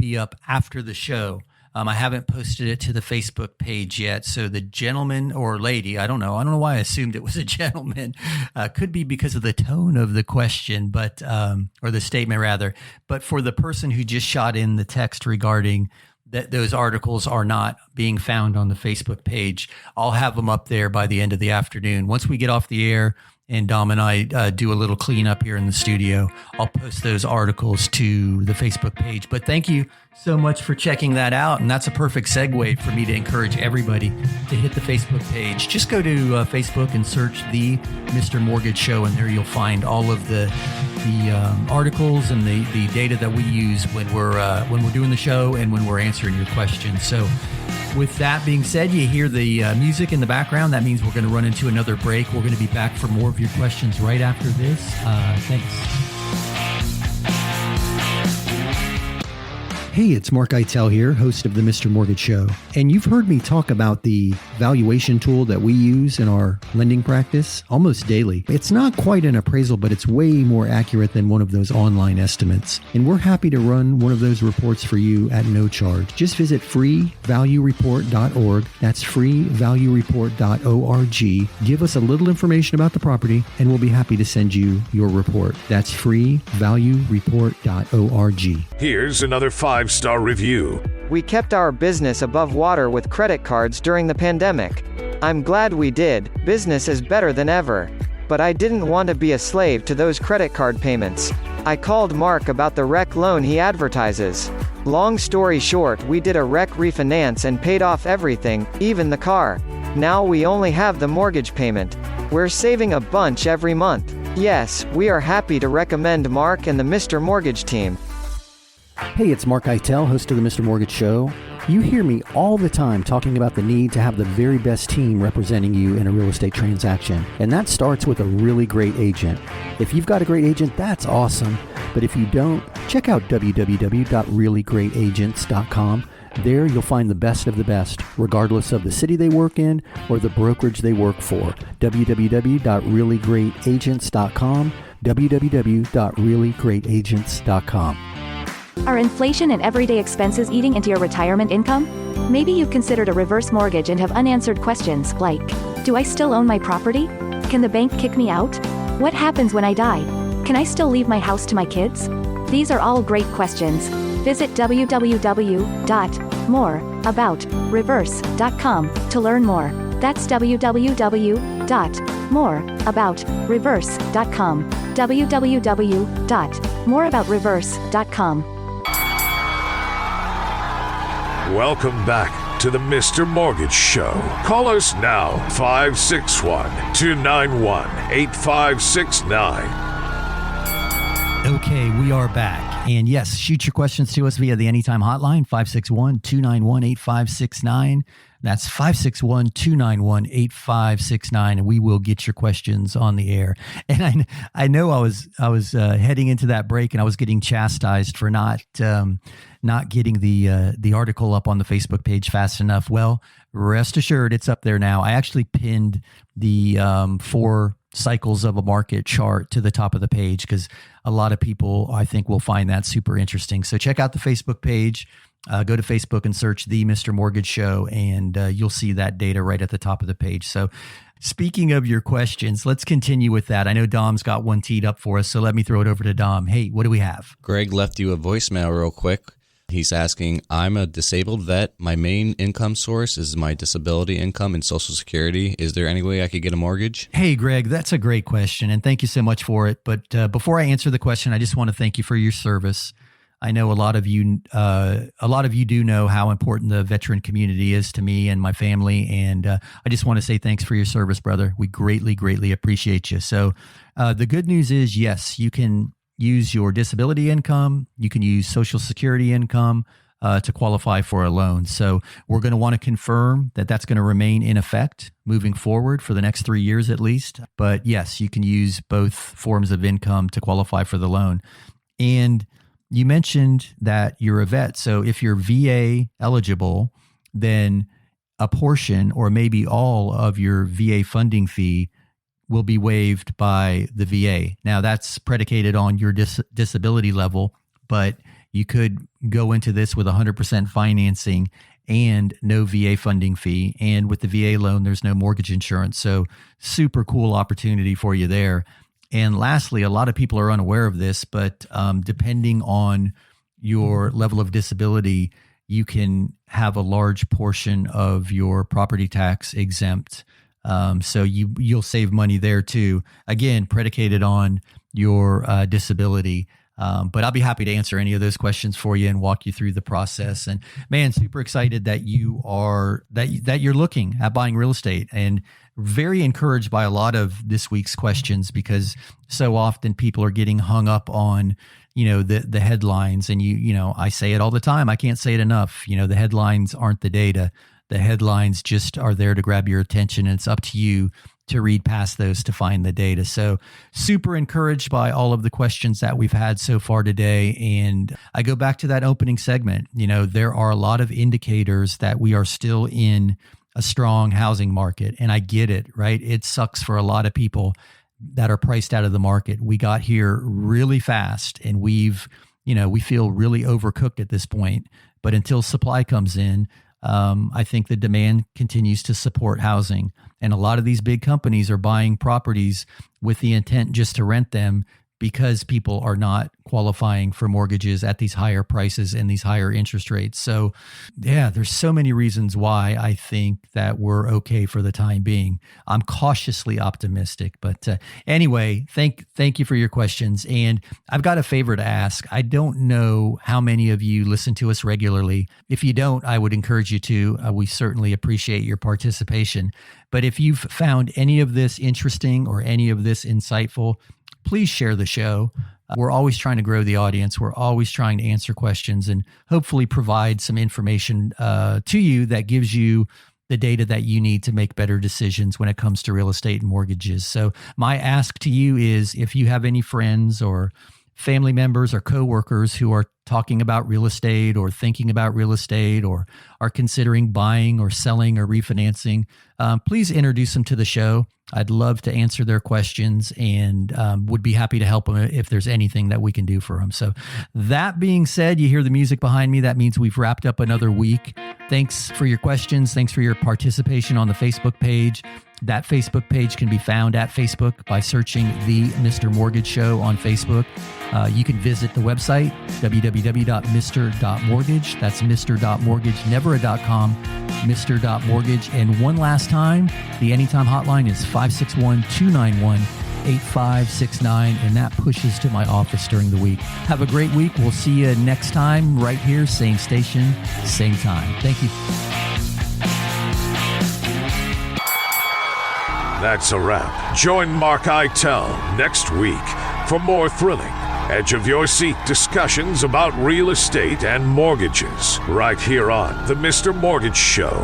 be up after the show. I haven't posted it to the Facebook page yet. So the gentleman or lady, I don't know why I assumed it was a gentleman. Could be because of the tone of the question, but or the statement rather. But for the person who just shot in the text regarding that those articles are not being found on the Facebook page, I'll have them up there by the end of the afternoon. Once we get off the air and Dom and I do a little cleanup here in the studio, I'll post those articles to the Facebook page. But thank you so much for checking that out. And that's a perfect segue for me to encourage everybody to hit the Facebook page. Just go to Facebook and search The Mr. Mortgage Show, and there you'll find all of the articles and the data that we use when we're doing the show and when we're answering your questions. So with that being said, you hear the music in the background. That means we're going to run into another break. We're going to be back for more of your questions right after this. Thanks. Hey, it's mark-eitel here, host of the Mr. Mortgage Show. And you've heard me talk about the valuation tool that we use in our lending practice almost daily. It's not quite an appraisal, but it's way more accurate than one of those online estimates. And we're happy to run one of those reports for you at no charge. Just visit freevaluereport.org. That's freevaluereport.org. Give us a little information about the property, and we'll be happy to send you your report. That's freevaluereport.org. Here's another 5-star review. We kept our business above water with credit cards during the pandemic. I'm glad we did. Business is better than ever. But I didn't want to be a slave to those credit card payments. I called Mark about the rec loan he advertises. Long story short, we did a rec refinance and paid off everything, even the car. Now we only have the mortgage payment. We're saving a bunch every month. Yes, we are happy to recommend Mark and the Mr. Mortgage team. Hey, it's mark-eitel, host of the Mr. Mortgage Show. You hear me all the time talking about the need to have the very best team representing you in a real estate transaction. And that starts with a really great agent. If you've got a great agent, that's awesome. But if you don't, check out www.reallyGreatAgents.com. There you'll find the best of the best, regardless of the city they work in or the brokerage they work for. www.reallyGreatAgents.com, www.reallyGreatAgents.com. Are inflation and everyday expenses eating into your retirement income? Maybe you've considered a reverse mortgage and have unanswered questions like, do I still own my property? Can the bank kick me out? What happens when I die? Can I still leave my house to my kids? These are all great questions. Visit www.moreaboutreverse.com to learn more. That's www.moreaboutreverse.com. www.moreaboutreverse.com. Welcome back to the Mr. Mortgage Show. Call us now, 561-291-8569. Okay, we are back. And yes, shoot your questions to us via the Anytime Hotline, 561-291-8569. That's 561-291-8569, and we will get your questions on the air. And I know I was heading into that break, and I was getting chastised for not getting the article up on the Facebook page fast enough. Well, rest assured, it's up there now. I actually pinned the 4 cycles of a market chart to the top of the page because a lot of people, I think, will find that super interesting. So check out the Facebook page. Go to Facebook and search The Mr. Mortgage Show, and you'll see that data right at the top of the page. So speaking of your questions, let's continue with that. I know Dom's got one teed up for us, so let me throw it over to Dom. Hey, what do we have? Greg left you a voicemail real quick. He's asking, I'm a disabled vet. My main income source is my disability income and Social Security. Is there any way I could get a mortgage? Hey, Greg, that's a great question, and thank you so much for it. But before I answer the question, I just want to thank you for your service. I know a lot of you do know how important the veteran community is to me and my family, and I just want to say thanks for your service, brother. We greatly, greatly appreciate you. So the good news is, yes, you can use your disability income, you can use Social Security income to qualify for a loan. So we're going to want to confirm that that's going to remain in effect moving forward for the next 3 years at least. But yes, you can use both forms of income to qualify for the loan. And you mentioned that you're a vet. So if you're VA eligible, then a portion or maybe all of your VA funding fee will be waived by the VA. Now that's predicated on your disability level, but You could go into this with 100% financing and no VA funding fee. And with the VA loan, there's no mortgage insurance. So super cool opportunity for you there. And lastly, a lot of people are unaware of this, but depending on your level of disability, you can have a large portion of your property tax exempt. So you'll save money there too. Again, predicated on your disability. But I'll be happy to answer any of those questions for you and walk you through the process. And man, super excited that you're looking at buying real estate, and very encouraged by a lot of this week's questions, because so often people are getting hung up on, the headlines. And I say it all the time. I can't say it enough. The headlines aren't the data. The headlines just are there to grab your attention, and it's up to you to read past those to find the data. So super encouraged by all of the questions that we've had so far today. And I go back to that opening segment. There are a lot of indicators that we are still in a strong housing market. And I get it, right? It sucks for a lot of people that are priced out of the market. We got here really fast, and we feel really overcooked at this point. But until supply comes in, I think the demand continues to support housing. And a lot of these big companies are buying properties with the intent just to rent them, because people are not qualifying for mortgages at these higher prices and these higher interest rates. So yeah, there's so many reasons why I think that we're okay for the time being. I'm cautiously optimistic, but anyway, thank you for your questions. And I've got a favor to ask. I don't know how many of you listen to us regularly. If you don't, I would encourage you to. We certainly appreciate your participation. But if you've found any of this interesting or any of this insightful, please share the show. We're always trying to grow the audience. We're always trying to answer questions and hopefully provide some information to you that gives you the data that you need to make better decisions when it comes to real estate and mortgages. So my ask to you is, if you have any friends or family members or coworkers who are talking about real estate or thinking about real estate or are considering buying or selling or refinancing, please introduce them to the show. I'd love to answer their questions and would be happy to help them if there's anything that we can do for them. So that being said, you hear the music behind me. That means we've wrapped up another week. Thanks for your questions. Thanks for your participation on the Facebook page. That Facebook page can be found at Facebook by searching The Mr. Mortgage Show on Facebook. You can visit the website, www.mr.mortgage. That's mr.mortgage, never a .com, mr.mortgage. And one last time, the anytime hotline is 561-291-8569, and that pushes to my office during the week. Have a great week. We'll see you next time right here, same station, same time. Thank you. That's a wrap. Join Mark-Eitel next week for more thrilling, edge-of-your-seat discussions about real estate and mortgages right here on The Mr. Mortgage Show.